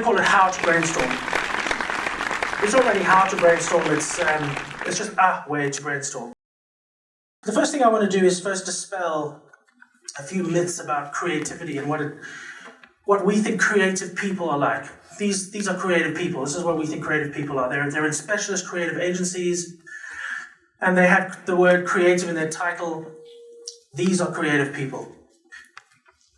We call it how to brainstorm. It's already how to brainstorm, it's just a way to brainstorm. The first thing I want to do is first dispel a few myths about creativity and what we think creative people are like. These are creative people. This is what we think creative people are. They're in specialist creative agencies, and they have the word creative in their title. These are creative people.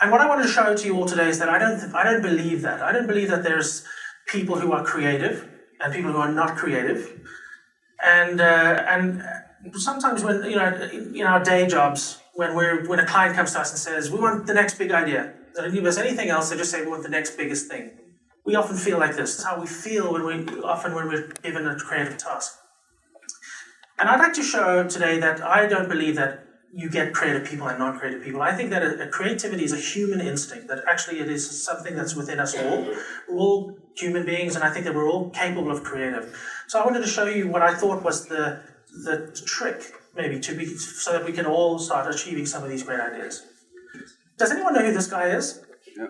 And what I want to show to you all today is that I don't believe that. I don't believe that there's people who are creative and people who are not creative. And sometimes when in our day jobs, when a client comes to us and says, we want the next big idea, they don't give us anything else, they just say we want the next biggest thing. We often feel like this. This is how we feel when we're given a creative task. And I'd like to show today that I don't believe that you get creative people and non-creative people. I think that a creativity is a human instinct, that actually it is something that's within us all. We're all human beings, and I think that we're all capable of creative. So I wanted to show you what I thought was the trick, maybe, so that we can all start achieving some of these great ideas. Does anyone know who this guy is? Yeah.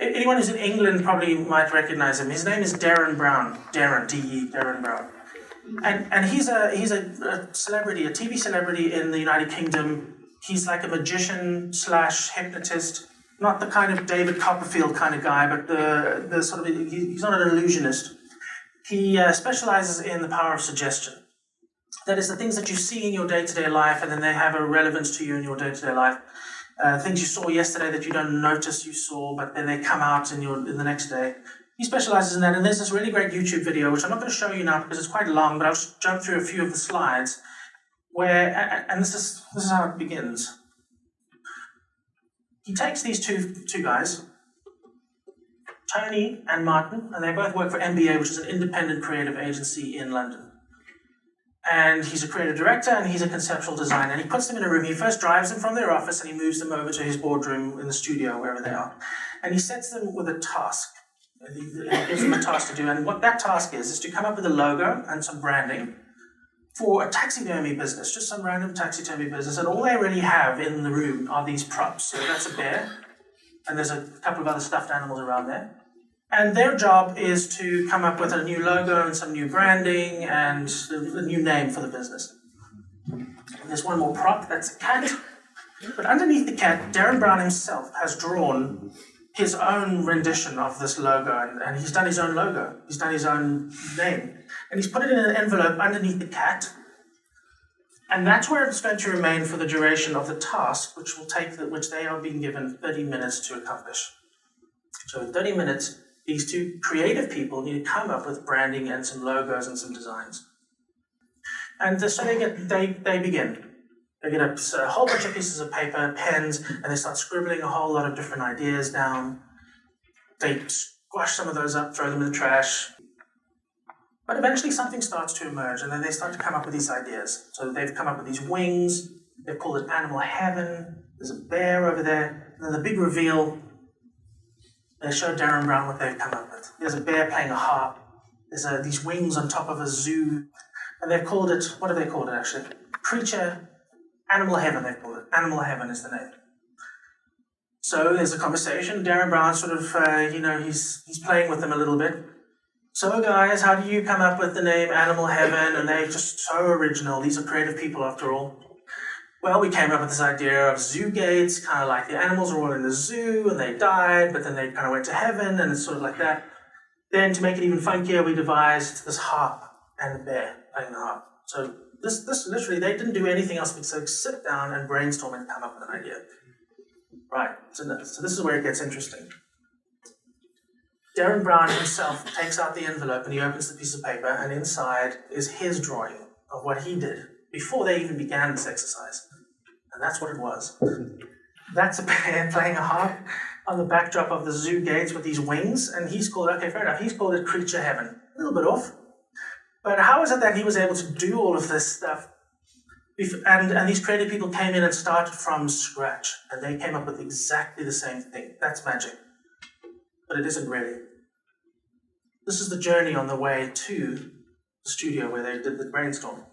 Anyone who's in England probably might recognize him. His name is Darren Brown. Darren, D-E, Darren Brown. And he's a celebrity, a TV celebrity in the United Kingdom. He's like a magician / hypnotist, not the kind of David Copperfield kind of guy, but the sort of, he's not an illusionist. He specializes in the power of suggestion. That is, the things that you see in your day-to-day life, and then they have a relevance to you in your day-to-day life. Things you saw yesterday that you don't notice you saw, but then they come out in the next day. He specializes in that, and there's this really great YouTube video, which I'm not going to show you now because it's quite long, but I'll just jump through a few of the slides, and this is how it begins. He takes these two guys, Tony and Martin, and they both work for MBA, which is an independent creative agency in London. And he's a creative director and he's a conceptual designer. And he puts them in a room. He first drives them from their office and he moves them over to his boardroom in the studio, wherever they are. And he sets them with a task. He gives them a task to do. And what that task is to come up with a logo and some branding for a taxidermy business, just some random taxidermy business. And all they really have in the room are these props. So that's a bear, and there's a couple of other stuffed animals around there. And their job is to come up with a new logo and some new branding and a new name for the business. And there's one more prop, that's a cat. But underneath the cat, Darren Brown himself has drawn his own rendition of this logo, and he's done his own logo. He's done his own name. And he's put it in an envelope underneath the cat. And that's where it's going to remain for the duration of the task, which they are being given 30 minutes to accomplish. So in 30 minutes, these two creative people need to come up with branding and some logos and some designs. And so they begin. They get a whole bunch of pieces of paper, pens, and they start scribbling a whole lot of different ideas down. They squash some of those up, throw them in the trash. But eventually something starts to emerge, and then they start to come up with these ideas. So they've come up with these wings. They've called it Animal Heaven. There's a bear over there. And then the big reveal, they show Darren Brown what they've come up with. There's a bear playing a harp. There's these wings on top of a zoo. And they've called it, what have they called it actually? Animal Heaven, they've called it. Animal Heaven is the name. So there's a conversation. Darren Brown sort of, he's playing with them a little bit. So guys, how do you come up with the name Animal Heaven? And they're just so original. These are creative people after all. Well, we came up with this idea of zoo gates, kind of like the animals were all in the zoo and they died, but then they kind of went to heaven, and it's sort of like that. Then to make it even funkier, we devised this harp and the bear playing the harp. So this literally, they didn't do anything else except sit down and brainstorm and come up with an idea. Right, so this is where it gets interesting. Darren Brown himself takes out the envelope and he opens the piece of paper, and inside is his drawing of what he did before they even began this exercise. And that's what it was. That's a bear playing a harp on the backdrop of the zoo gates with these wings, and he's called it Creature Heaven. A little bit off. But how is it that he was able to do all of this stuff? And these creative people came in and started from scratch, and they came up with exactly the same thing. That's magic. But it isn't really. This is the journey on the way to the studio where they did the brainstorm.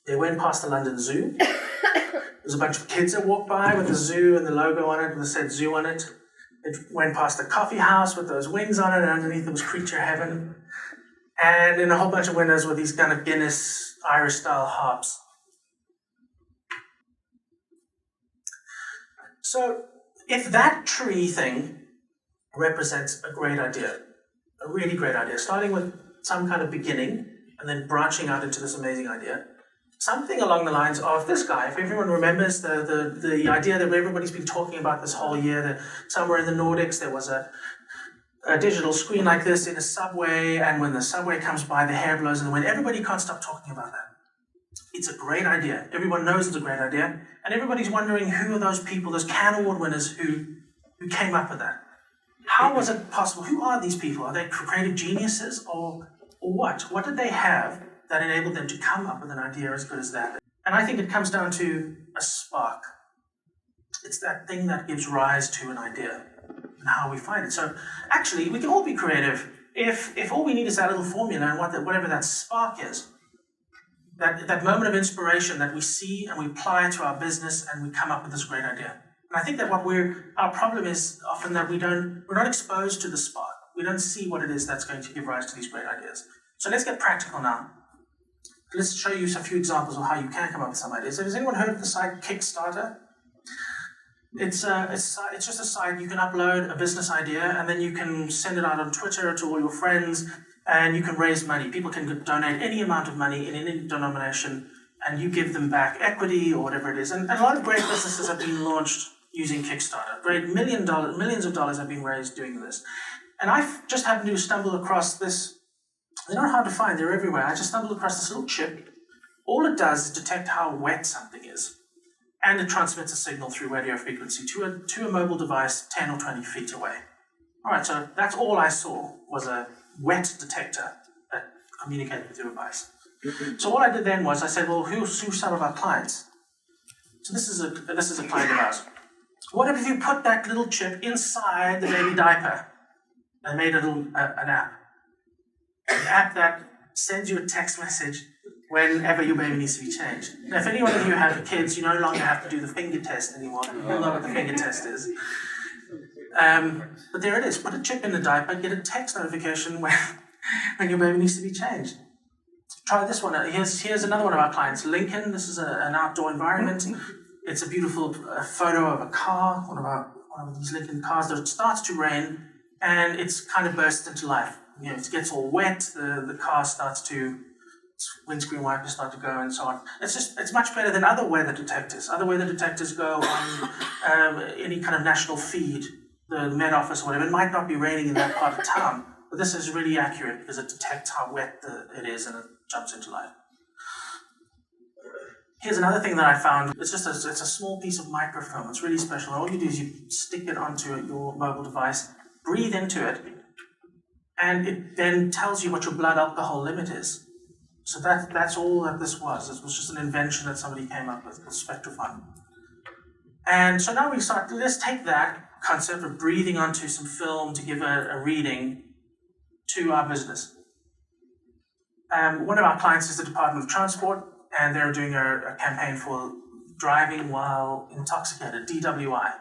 They went past the London Zoo. There's a bunch of kids that walked by with the zoo and the logo on it, and it said zoo on it. It went past a coffee house with those wings on it, and underneath it was Creature Heaven. And in a whole bunch of windows were these kind of Guinness Irish-style hops. So if that tree thing represents a great idea, a really great idea, starting with some kind of beginning and then branching out into this amazing idea, something along the lines of this guy, if everyone remembers the idea that everybody's been talking about this whole year, that somewhere in the Nordics there was a digital screen like this in a subway, and when the subway comes by, the hair blows in the wind. Everybody can't stop talking about that. It's a great idea. Everyone knows it's a great idea, and everybody's wondering who are those people, those Cannes Award winners who came up with that. How was it possible? Who are these people? Are they creative geniuses or what? What did they have that enabled them to come up with an idea as good as that? And I think it comes down to a spark. It's that thing that gives rise to an idea and how we find it. So actually, we can all be creative if all we need is that little formula and whatever that spark is. That moment of inspiration that we see and we apply to our business and we come up with this great idea. And I think that our problem is often that we're not exposed to the spark. We don't see what it is that's going to give rise to these great ideas. So let's get practical now. Let's show you a few examples of how you can come up with some ideas. Has anyone heard of the site Kickstarter? It's just a site you can upload a business idea and then you can send it out on Twitter to all your friends and you can raise money. People can donate any amount of money in any denomination and you give them back equity or whatever it is. And a lot of great businesses have been launched using Kickstarter. Millions of dollars have been raised doing this. And I just happened to stumble across this. They're not hard to find, they're everywhere. I just stumbled across this little chip. All it does is detect how wet something is. And it transmits a signal through radio frequency to a mobile device 10 or 20 feet away. All right, so that's all I saw was a wet detector that communicated with your device. So what I did then was I said, well, who's some of our clients? So this is a client of ours. What if you put that little chip inside the baby diaper and made an app? An app that sends you a text message whenever your baby needs to be changed. Now, if any one of you have kids, you no longer have to do the finger test anymore. You'll know what the finger test is. But there it is. Put a chip in the diaper, get a text notification when your baby needs to be changed. Try this one. Here's another one of our clients, Lincoln. This is an outdoor environment. It's a beautiful photo of a car, one of these Lincoln cars. That it starts to rain, and it's kind of bursts into life. You know, it gets all wet. The car starts to, windscreen wipers start to go, and so on. It's much better than other weather detectors. Other weather detectors go on any kind of national feed, the Met Office or whatever. It might not be raining in that part of town, but this is really accurate because it detects how wet it is and it jumps into life. Here's another thing that I found. It's a small piece of microfilm. It's really special. All you do is you stick it onto your mobile device, breathe into it, and it then tells you what your blood alcohol limit is. So that's all that this was. This was just an invention that somebody came up with called Spectrofun. And so now let's take that concept of breathing onto some film to give a reading to our business. One of our clients is the Department of Transport, and they're doing a campaign for driving while intoxicated, DWI.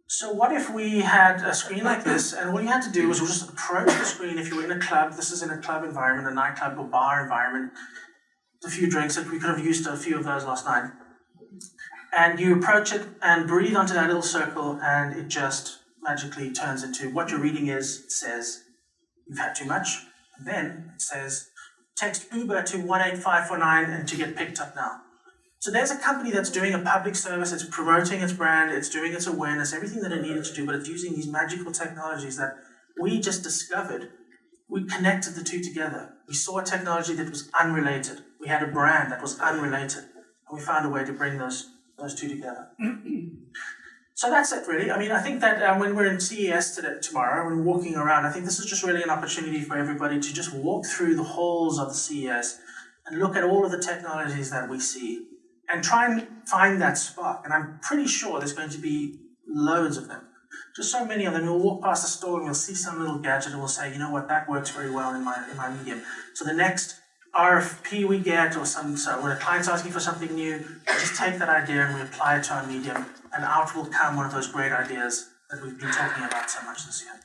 So what if we had a screen like this, and all you had to do was just approach the screen if you were in a club. This is in a club environment, a nightclub or bar environment. A few drinks, we could have used a few of those last night. And you approach it and breathe onto that little circle, and it just magically turns into what your reading is. It says, you've had too much. And then it says, text Uber to 18549 and to get picked up now. So there's a company that's doing a public service, it's promoting its brand, it's doing its awareness, everything that it needed to do, but it's using these magical technologies that we just discovered. We connected the two together. We saw a technology that was unrelated. We had a brand that was unrelated. And we found a way to bring those two together. So that's it, really. I mean, I think that when we're in CES tomorrow, when we're walking around, I think this is just really an opportunity for everybody to just walk through the halls of the CES and look at all of the technologies that we see and try and find that spark. And I'm pretty sure there's going to be loads of them. Just so many of them. We'll walk past the store and we'll see some little gadget and we'll say, you know what, that works very well in my medium. So the next RFP we get, or when a client's asking for something new, we just take that idea and we apply it to our medium, and out will come one of those great ideas that we've been talking about so much this year.